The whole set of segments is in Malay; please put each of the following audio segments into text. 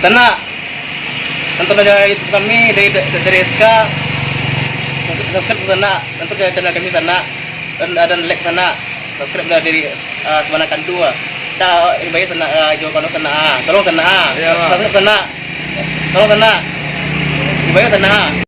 Sana, tentu saja itu kami dari SK, subscribe sana, tentu saja channel kami sana, dan ada like sana, subscribe dari Semana Kandua. Kita baik sana, jauh kalau sana, tolong sana, subscribe sana, tolong sana, baik sana.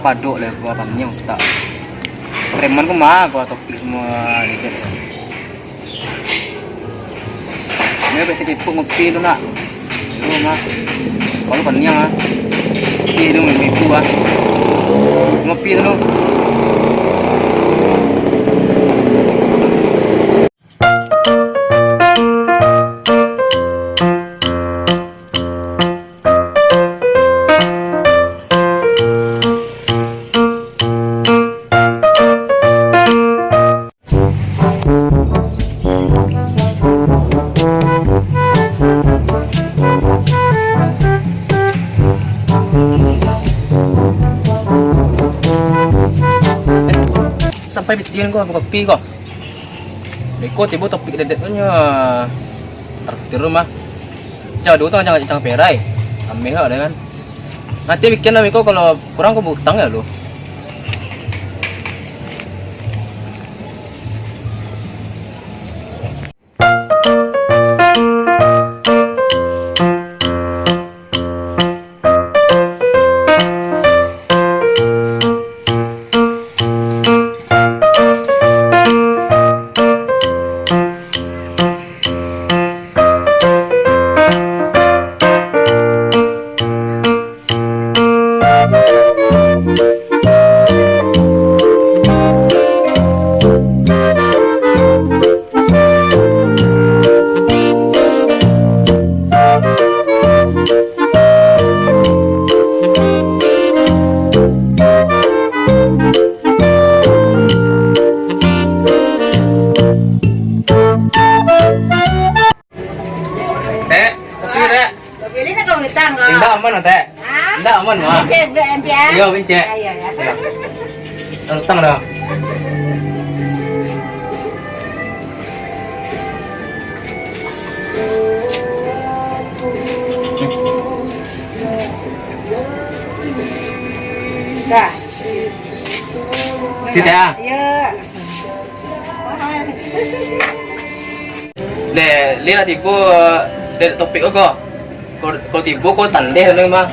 Paduk lah gua panjang tak preman ku mah gua topik semua dikit ini betul tipu ngopi tu nak itu mah kalau panjang ah ngopi tu mimpi ah ngopi tu sampai bikin gua kopi kok. Beko tiba topik dedetnya traktir rumah. Jangan dulu jangan perai. Ambil ada kan. Nanti bikin lah Beko kalau kurang gua butang ya lu. Tidak aman teh. Tidak aman mah. Iya bencet. Tang dah. Dah. Tidak. Ya. Le nak tipu dari topik kau. Kau tipu kau tandeh ni mah.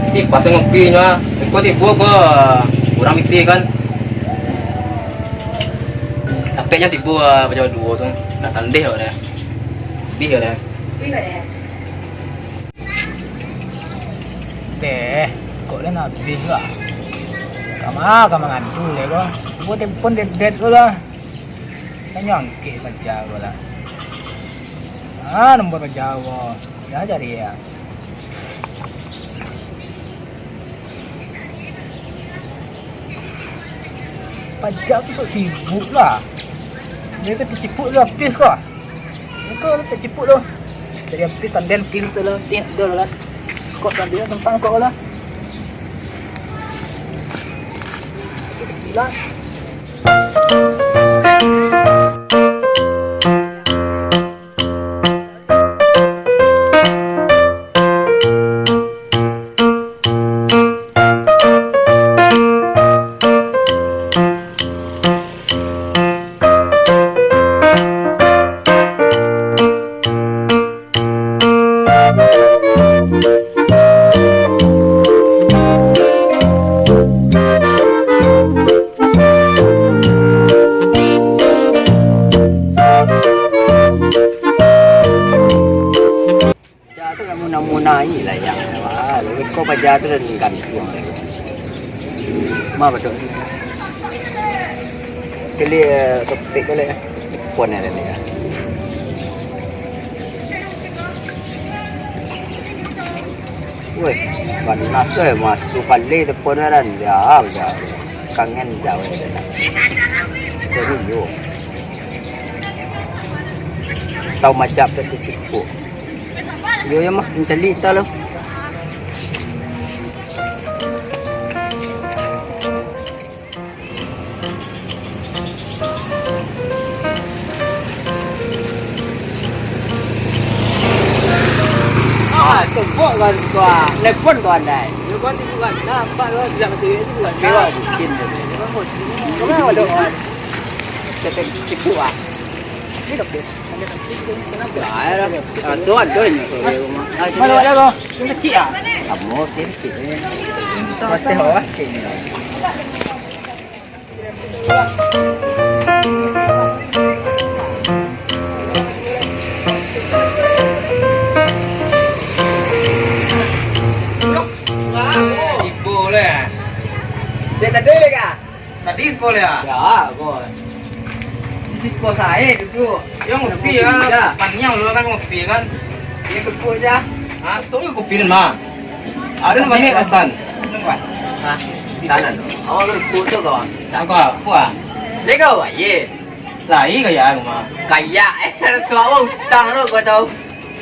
Tipu pas ngopi mah. Kau tipu kau kurang miti kan. Tapenya tipu macam dua tu. Nak tandeh ada. Dia ada. Teh, kok len habis lah. Kamu ngadu le kok. Gua telepon det lah. Nyangke baca gua lah. Nombor Jawa. Ya cari ya. Pajak tu sok sibuk lah. Dia kata cipuk tu habis kok. Kau tak cipuk tu. Jadi habis tandel pil tu lah. Tiap tu lah. Kok tandel tentang kau lah. Gila. Munai lah yang kau baca tu dan gantung. Ma betul. Kali topik kali ya. Pon ada ni ya. Woi, panas tu mas tu kali tu pon ada jauh jauh. Kangen jauh ada. Jadi yo. Tahu macam tu cipu. Yo ya mah mencari tu lo. Tepuk kan gua, nepon gua andai. Yo kan tu kan, nampak lo tidak betul itu kan. Dewa bucin tu. Kau mana ada kan? Tetap cipu ah. Ni dok dia. Ada cipu kenapa? Ah, tu ada ni tu. Mana ada lo? Ini kecil ah. Kamu kecil ni. Macam apa? Dia tadi lega. Tadi sekolah ya? Ya, bos. Di situ saya duduk. Yang kopi ya. Panjang lu kan kopi kan. Dia duduk aja. Ah, tu yang kopi mah. Ada nama ni Hasan. Hah? Tangan. Oh, duduk tu kau. Apa? Apa? Lega apa ye? Lai kaya aku mah. Kaya soal utang lu kau tahu.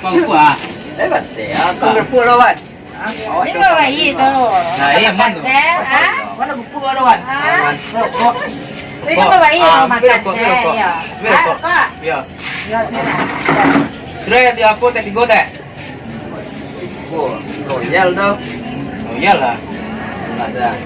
Kau apa? Betul ya. Kau duduk lawan. Ini apa itu? Nah, iya man tu. Mana buku lawan? Ini apa itu makan teh ya? Merokok. Ya. Ya sini. Sudah di apa tadi go teh? Oh, royal tu. Oh iyalah. Ada.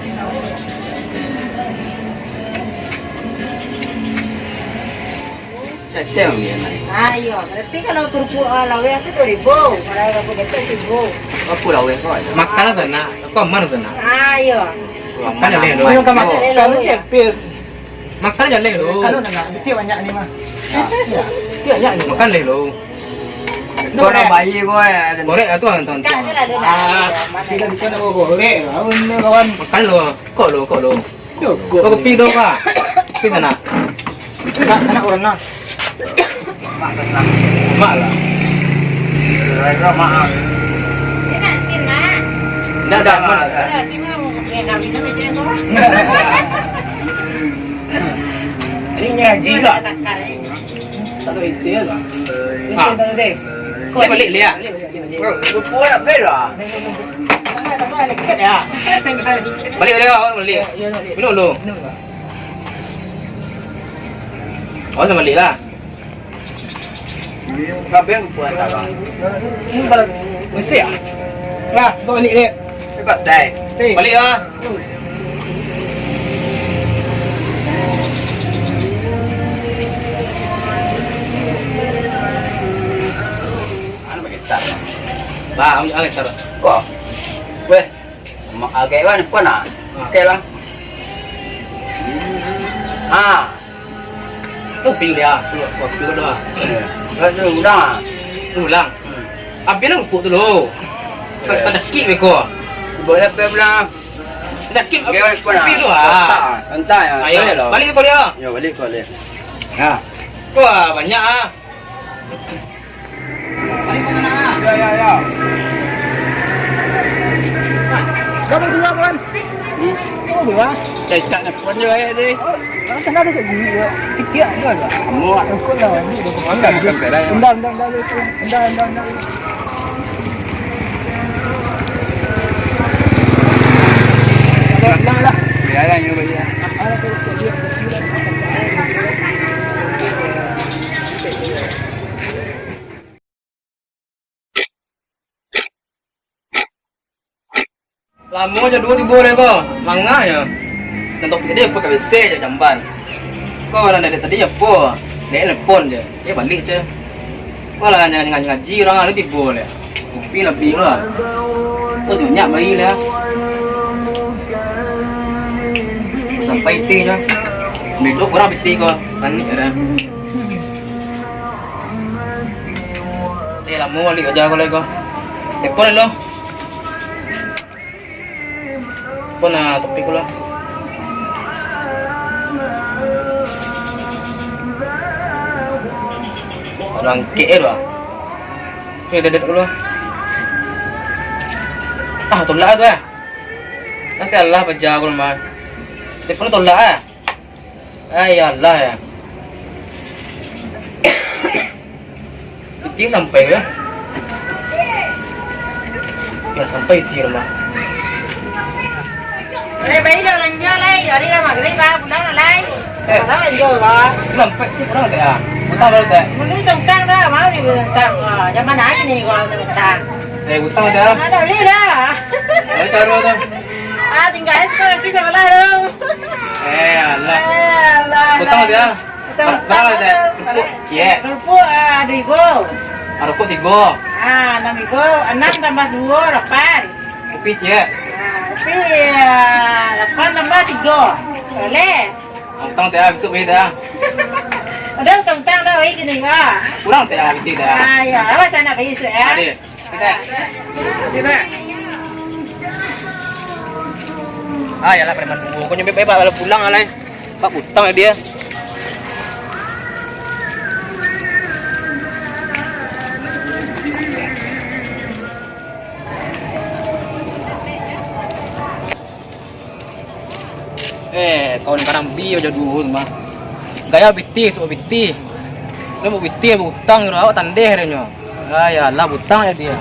Cecem dia nak. Ayo, berarti kalau kerupuk lawe itu 2.000, kalau kerupuk itu 1.000. Apa lawan kau ada? Makan sana. Kau mana sana? Ayo. Makan je leh. Kau makan kalau cepis. Makan je leh lu. Kalau nak, dia banyak ni mah. Dia banyak ni. Makan leh lu. Kau nak bayi kau ada. Korek tu tuan. Kak ada dah. Tidak bisa nak goreng. Ini kawan. Makan lu. Kok lu. Kau kopi dong kak. Kopi sana. Nak orang nak. Mak lah. Mereka maaf. Ini nak sin mak. Dah mana? Dah sin mak mau pakai kawin dengan cewek kau. Ini ngaji tak? Takar ini. Satu isi lah. Isi dah deh. Dia balik lihat. Buku nak beda. Tak ada dekat ya. Balik balik. Minum lu. Oh sama balik lah. Kabel buat apa? Ini balik. Mesti ya? Ya, kau balik dia. Cepat dai. Balik lah. Ano ba kita? Bah, ambil taruh. Kok? Weh. Mak agak mana pun ah. Okey bang. Ah. Tu pilih dia. Tu pilih dah. Ada udang. Ulang. Ambil lah kupuk dulu. Tak dakik beko. Boleh pelan. Dakik Okey pun ah. kopi tu ah. Entah ya. Ayo, balik kau dia. Ya balik balik. Ha. Wah, banyak ah. Ya. Kau dua kawan. Kau dua. Cecak nak pun je ni. Oh, sana ada segini ya. Fikir ada lah. Kamu nak sekolah ni. Undang. Undang. Biarlah you bagi. Lama je 2 boleh kau. Mangga ya. Dan topik dia apa kat WC je jamban. Kau orang dari tadi apa? Dia nelpon je. Dia balik je. Kau lah jangan ngaji orang ada tiba boleh. Kopi lebih lah. Kau banyak bayi lah. Sampai ti je. Besok orang piti kau. Panik ada. Dia lama balik aja kau lagi kau. Telefon lo. Pun topik ko lang. Bangke lu. Oke, dedet lu. Ah, tolak tu ah. Nasi Allah baca aku mah. Dia pun tolak ah. Ay Allah ya. Itu sampai ya. Ya sampai di rumah. Đây bây giờ là nhớ lấy, ở đi ra mà cái đi ba, đó là lấy. Đó là rồi bà. Sampai di orang tak ah. Utang dah tak. Mình đi tông tăng đó, máu đi tặng, cho mà nãy cái này gọi là tặng. Utang dah. Ada đi đó. Ay caro tu. Ah, tinggal es kau kisah malah dong. Allah. Allah. Utang dah. Berapa dah? Cie. Kerupuk 2.000. Ada kok 3. Ah, 6.000, 6 tambah 2, 8. Kopi cie. Tapi 8 tambah 3. Boleh. Utang tak besok beda. Ada tông tăng đó ấy cái này à. Kurang tak biji dah. Ah, ya, apa sana bagi sudah ya. Ada. Kita. Kita. Ah, yalah preman bungo. Kau nyampe bebas kalau pulang alai. Pak utang dia. Kawan karang bi aja dulu mah. Gaya biti, so biti. Dia mau biti utang awak tandeh dia nyo. Ah ya lah utang ya dia.